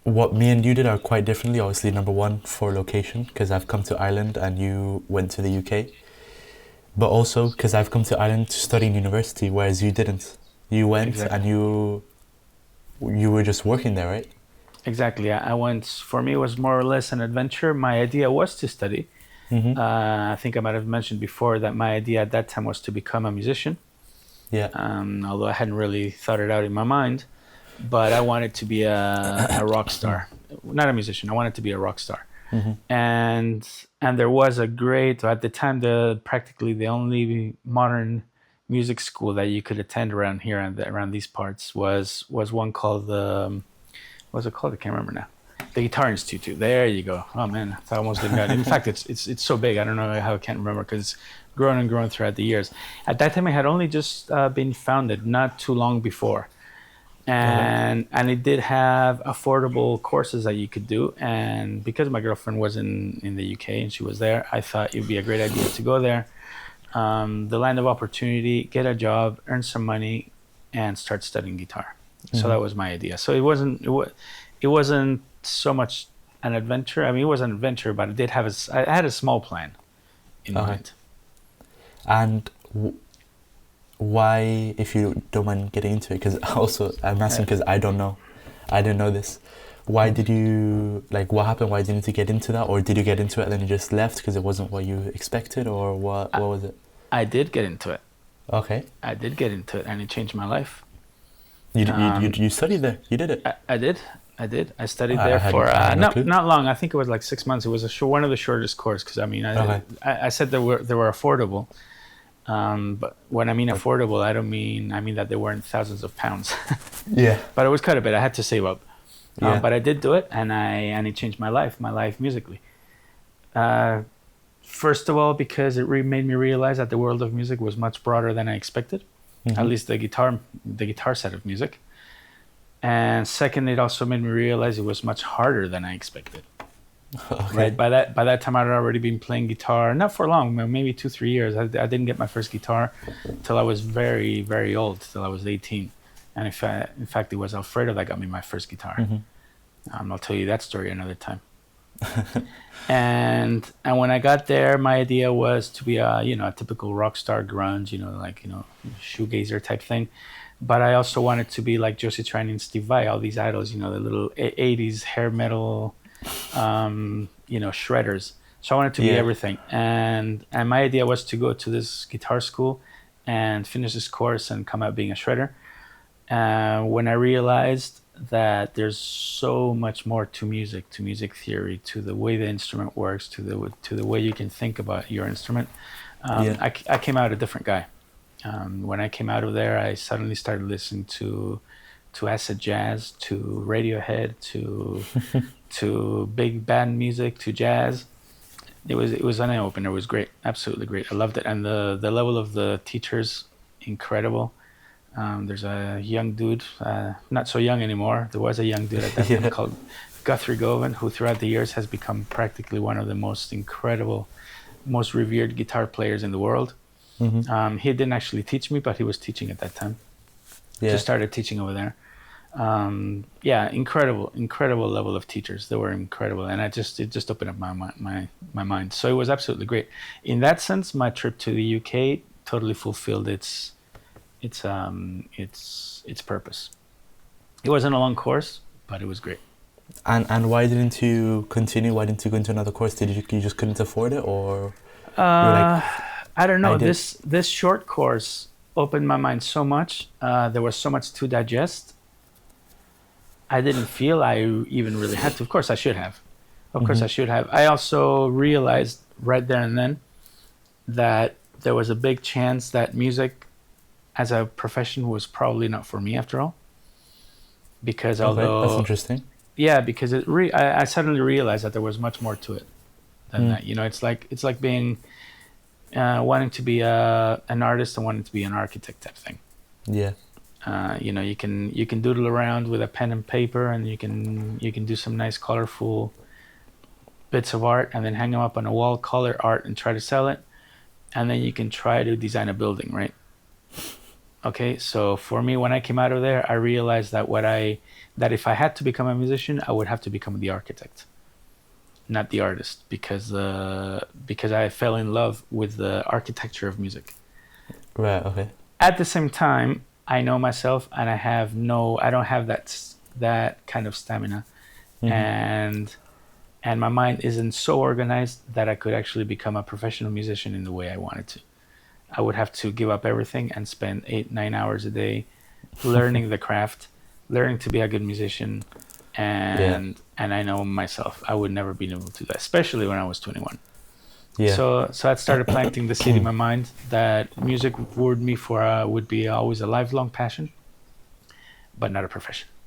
what me and you did are quite differently. Obviously, number one, for location, because I've come to Ireland and you went to the UK. But also because I've come to Ireland to study in university, whereas you didn't. You went Exactly. and you were just working there, right? Exactly. I went, for me, it was more or less an adventure. My idea was to study. Mm-hmm. I think I might have mentioned before that my idea at that time was to become a musician, Yeah. although I hadn't really thought it out in my mind. But I wanted to be a rock star, not a musician. I wanted to be a rock star. Mm-hmm. and and there was a great, at the time, the practically the only modern music school that you could attend around here and around these parts was one called the what's it called? I can't remember now. The Guitar Institute. There you go. Oh man, I almost didn't got it. In fact, it's so big. I don't know how I can't remember because it's grown and grown throughout the years. At that time, it had only just been founded, not too long before, Okay. and it did have affordable courses that you could do. And because my girlfriend was in the UK and she was there, I thought it'd be a great idea to go there, the land of opportunity, get a job, earn some money, and start studying guitar. So Mm-hmm. that was my idea. So it wasn't so much an adventure. I mean, it was an adventure, but it did have I had a small plan in Okay. mind. And why, if you don't mind getting into it, because also I'm Uh, asking because I don't know, I didn't know this. Why did you like? What happened? Why didn't you get into that, or did you get into it and then you just left because it wasn't what you expected, or what? I, What was it? I did get into it. Okay. I did get into it, and it changed my life. You Um, you studied there. You did it. I did. I did. I studied I there had for I had no not clue. not long. I think it was like 6 months. It was one of the shortest course because I mean Okay. I said they were affordable. But when I mean Like, affordable, I mean that they weren't thousands of pounds, yeah. but it was quite a bit. I had to save up. Yeah. But I did do it, and it changed my life musically. Uh, First of all, because made me realize that the world of music was much broader than I expected. At Mm-hmm. least the guitar set of music. And second, it also made me realize it was much harder than I expected. Right, Okay. by that time I'd already been playing guitar, not for long, maybe 2 3 years. I didn't get my first guitar till I was very old, till I was 18. And in fact, it was Alfredo that got me my first guitar. Mm-hmm. I'll tell you that story another time. And when I got there, my idea was to be a typical rock star grunge, like shoegazer type thing. But I also wanted to be like Josie Trian and Steve Vai, all these idols, the little '80s hair metal, shredders. So I wanted to be Yeah. everything. And my idea was to go to this guitar school and finish this course and come out being a shredder. When I realized that there's so much more to music theory, to the way the instrument works, to the way you can think about your instrument, Yeah. I came out a different guy. When I came out of there, I suddenly started listening to acid jazz, to Radiohead, to big band music, to jazz. It was an eye opener. It was great, absolutely great. I loved it, and the level of the teachers, incredible. There's a young dude, not so young anymore. There was a young dude at that time Yeah. called Guthrie Govan, who throughout the years has become practically one of the most incredible, most revered guitar players in the world. Mm-hmm. He didn't actually teach me, but he was teaching at that time. Yeah. Just started teaching over there. Yeah, incredible level of teachers. They were incredible, and it just opened up my mind. So it was absolutely great. In that sense, my trip to the UK totally fulfilled its purpose. It wasn't a long course, but it was great. And why didn't you continue? Why didn't you go into another course? Did you just couldn't afford it, or you were like, Uh, I don't I know. did? This short course opened my mind so much. There was so much to digest. I didn't feel I even really had to. Of course, I should have. Of course, Mm-hmm. I should have. I also realized right there and then that there was a big chance that music as a profession was probably not for me after all. Because Okay, that's although, interesting. yeah, because I suddenly realized that there was much more to it than Mm. that. It's like being wanting to be an artist and wanting to be an architect type thing. Yeah. You can doodle around with a pen and paper, and you can do some nice colorful bits of art, and then hang them up on a wall, color art, and try to sell it. And then you can try to design a building, right? Okay, so for me, when I came out of there, I realized that if I had to become a musician, I would have to become the architect, not the artist, because I fell in love with the architecture of music. Right. Okay. At the same time, I know myself, and I don't have that kind of stamina, Mhm. and my mind isn't so organized that I could actually become a professional musician in the way I wanted to. I would have to give up everything and spend 8, 9 hours a day learning the craft, learning to be a good musician, Yeah. and I know myself, I would never be able to do that, especially when I was 21. Yeah. So I started planting the seed in my mind that music would be always a lifelong passion, but not a profession.